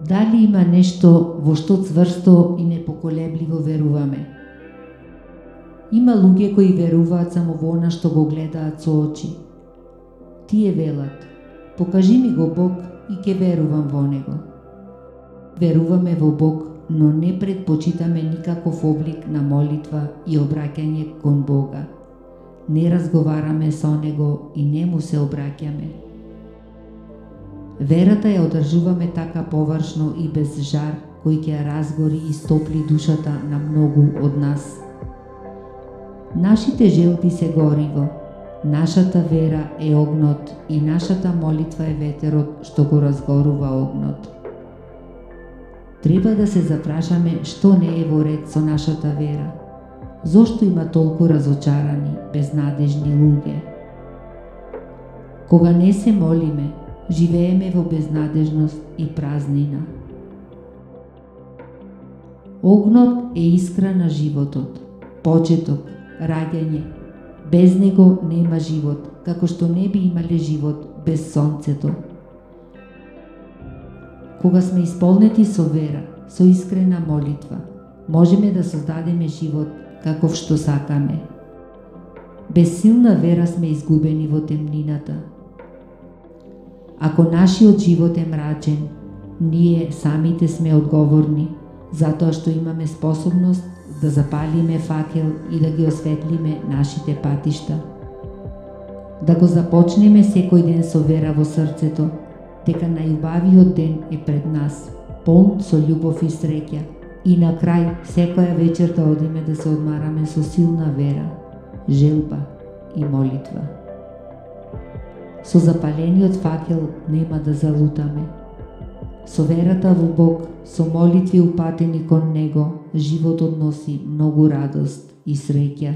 Дали има нешто во што цврсто и непоколебливо веруваме? Има луѓе кои веруваат само во она што го гледаат со очи. Тие велат: покажи ми го Бог и ќе верувам во Него. Веруваме во Бог, но не предпочитаме никаков облик на молитва и обраќање кон Бога. Не разговараме со Него и не му се обраќаме. Верата ја одржуваме така површно и без жар, кој ќе ја разгори и стопли душата на многу од нас. Нашите желби се гориво, нашата вера е огнот и нашата молитва е ветерот што го разгорува огнот. Треба да се запрашаме што не е во ред со нашата вера. Зошто има толку разочарани, безнадежни луѓе? Кога не се молиме, живееме во безнадежност и празнина. Огнот е искра на животот, почеток, раѓање. Без него нема живот, како што не би имале живот без сонцето. Кога сме исполнети со вера, со искрена молитва, можеме да создадеме живот каков што сакаме. Без силна вера сме изгубени во темнината. Ако нашиот живот е мрачен, ние самите сме одговорни, затоа што имаме способност да запалиме факел и да ги осветлиме нашите патишта. Да го започнеме секој ден со вера во срцето, дека најубавиот ден е пред нас, полн со љубов и среќа, и на крај секоја вечер да одиме да се одмараме со силна вера, желба и молитва. Со запалениот факел нема да залутаме. Со верата во Бог, со молитви упатени кон Него, животот носи многу радост и среќа.